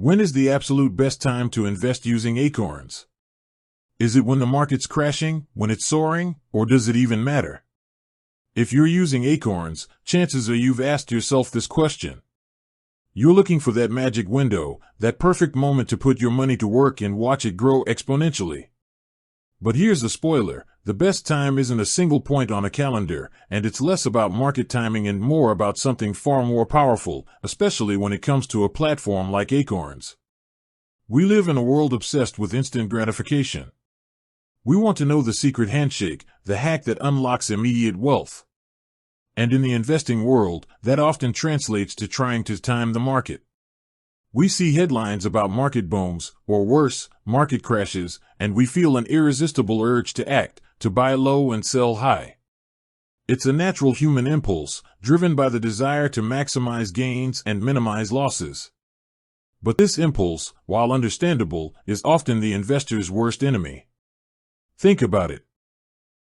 When is the absolute best time to invest using Acorns? Is it when the market's crashing, when it's soaring, or does it even matter? If you're using Acorns, chances are you've asked yourself this question. You're looking for that magic window, that perfect moment to put your money to work and watch it grow exponentially. But here's the spoiler: the best time isn't a single point on a calendar, and it's less about market timing and more about something far more powerful, especially when it comes to a platform like Acorns. We live in a world obsessed with instant gratification. We want to know the secret handshake, the hack that unlocks immediate wealth. And in the investing world, that often translates to trying to time the market. We see headlines about market booms, or worse, market crashes, and we feel an irresistible urge to act, to buy low and sell high. It's a natural human impulse, driven by the desire to maximize gains and minimize losses. But this impulse, while understandable, is often the investor's worst enemy. Think about it.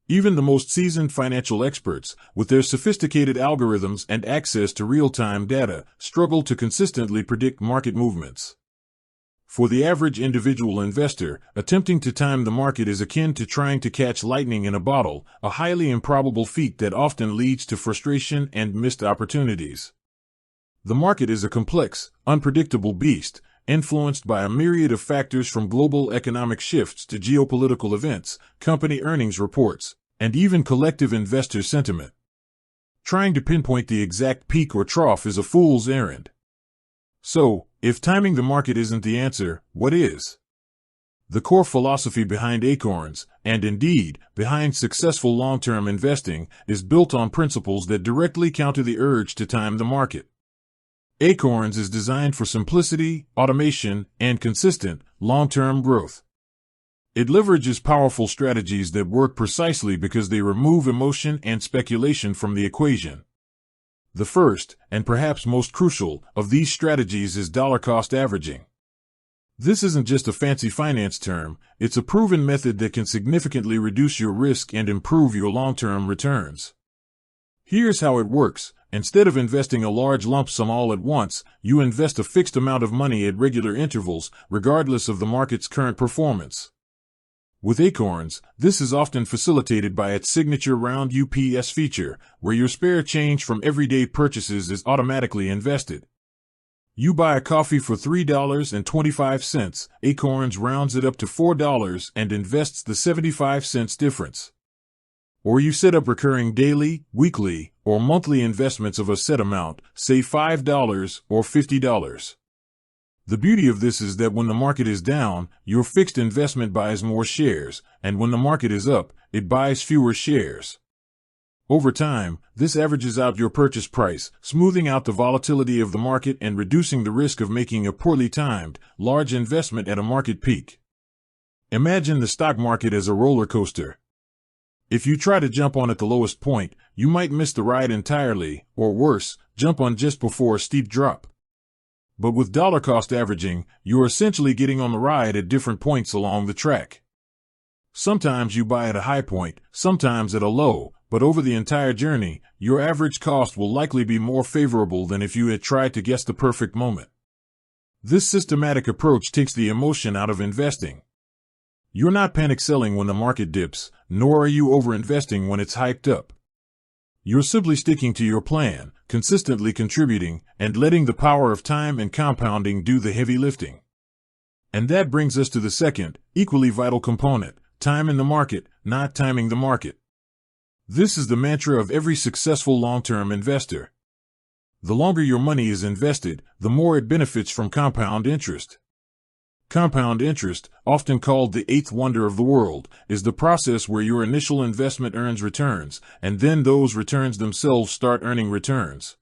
Even the most seasoned financial experts, with their sophisticated algorithms and access to real-time data, struggle to consistently predict market movements. For the average individual investor, attempting to time the market is akin to trying to catch lightning in a bottle, a highly improbable feat that often leads to frustration and missed opportunities. The market is a complex, unpredictable beast, influenced by a myriad of factors from global economic shifts to geopolitical events, company earnings reports, and even collective investor sentiment. Trying to pinpoint the exact peak or trough is a fool's errand. So, if timing the market isn't the answer, what is? The core philosophy behind Acorns, and indeed, behind successful long-term investing, is built on principles that directly counter the urge to time the market. Acorns is designed for simplicity, automation, and consistent, long-term growth. It leverages powerful strategies that work precisely because they remove emotion and speculation from the equation. The first, and perhaps most crucial, of these strategies is dollar-cost averaging. This isn't just a fancy finance term, it's a proven method that can significantly reduce your risk and improve your long-term returns. Here's how it works. Instead of investing a large lump sum all at once, you invest a fixed amount of money at regular intervals, regardless of the market's current performance. With Acorns, this is often facilitated by its signature roundups feature, where your spare change from everyday purchases is automatically invested. You buy a coffee for $3.25, Acorns rounds it up to $4 and invests the 75 cents difference. Or you set up recurring daily, weekly, or monthly investments of a set amount, say $5 or $50. The beauty of this is that when the market is down, your fixed investment buys more shares, and when the market is up, it buys fewer shares. Over time, this averages out your purchase price, smoothing out the volatility of the market and reducing the risk of making a poorly timed, large investment at a market peak. Imagine the stock market as a roller coaster. If you try to jump on at the lowest point, you might miss the ride entirely, or worse, jump on just before a steep drop. But with dollar-cost averaging, you're essentially getting on the ride at different points along the track. Sometimes you buy at a high point, sometimes at a low, but over the entire journey, your average cost will likely be more favorable than if you had tried to guess the perfect moment. This systematic approach takes the emotion out of investing. You're not panic selling when the market dips, nor are you overinvesting when it's hyped up. You're simply sticking to your plan, consistently contributing, and letting the power of time and compounding do the heavy lifting. And that brings us to the second, equally vital component: time in the market, not timing the market. This is the mantra of every successful long-term investor. The longer your money is invested, the more it benefits from compound interest. Compound interest, often called the eighth wonder of the world, is the process where your initial investment earns returns, and then those returns themselves start earning returns.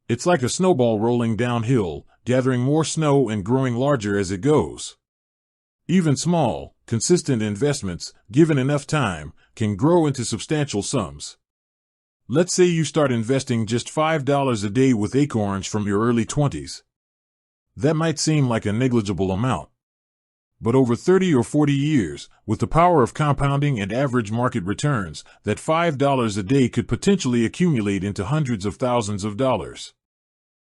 It's like a snowball rolling downhill, gathering more snow and growing larger as it goes. Even small, consistent investments, given enough time, can grow into substantial sums. Let's say you start investing just $5 a day with Acorns from your early 20s. That might seem like a negligible amount. But over 30 or 40 years, with the power of compounding and average market returns, that $5 a day could potentially accumulate into hundreds of thousands of dollars.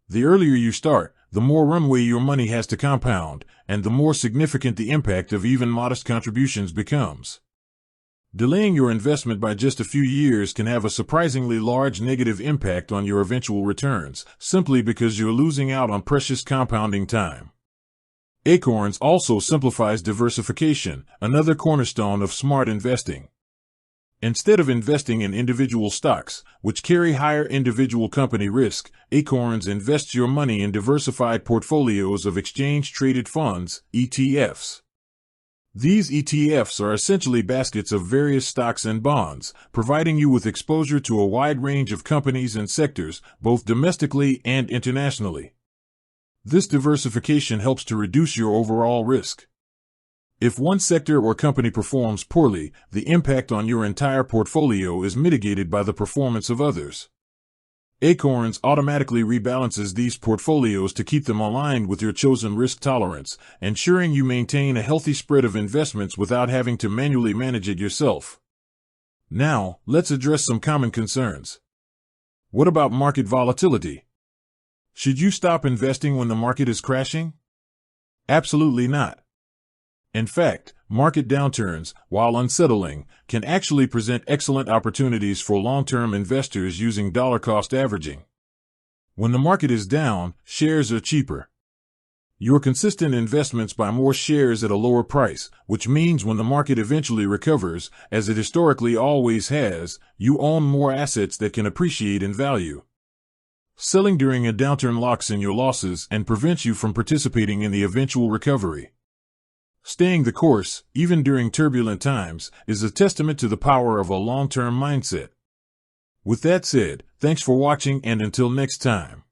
The earlier you start, the more runway your money has to compound, and the more significant the impact of even modest contributions becomes. Delaying your investment by just a few years can have a surprisingly large negative impact on your eventual returns, simply because you're losing out on precious compounding time. Acorns also simplifies diversification, another cornerstone of smart investing. Instead of investing in individual stocks, which carry higher individual company risk, Acorns invests your money in diversified portfolios of exchange-traded funds, ETFs. These ETFs are essentially baskets of various stocks and bonds, providing you with exposure to a wide range of companies and sectors, both domestically and internationally. This diversification helps to reduce your overall risk. If one sector or company performs poorly, the impact on your entire portfolio is mitigated by the performance of others. Acorns automatically rebalances these portfolios to keep them aligned with your chosen risk tolerance, ensuring you maintain a healthy spread of investments without having to manually manage it yourself. Now, let's address some common concerns. What about market volatility? Should you stop investing when the market is crashing? Absolutely not. In fact, market downturns, while unsettling, can actually present excellent opportunities for long-term investors using dollar-cost averaging. When the market is down, shares are cheaper. Your consistent investments buy more shares at a lower price, which means when the market eventually recovers, as it historically always has, you own more assets that can appreciate in value. Selling during a downturn locks in your losses and prevents you from participating in the eventual recovery. Staying the course, even during turbulent times, is a testament to the power of a long-term mindset. With that said, thanks for watching, and until next time.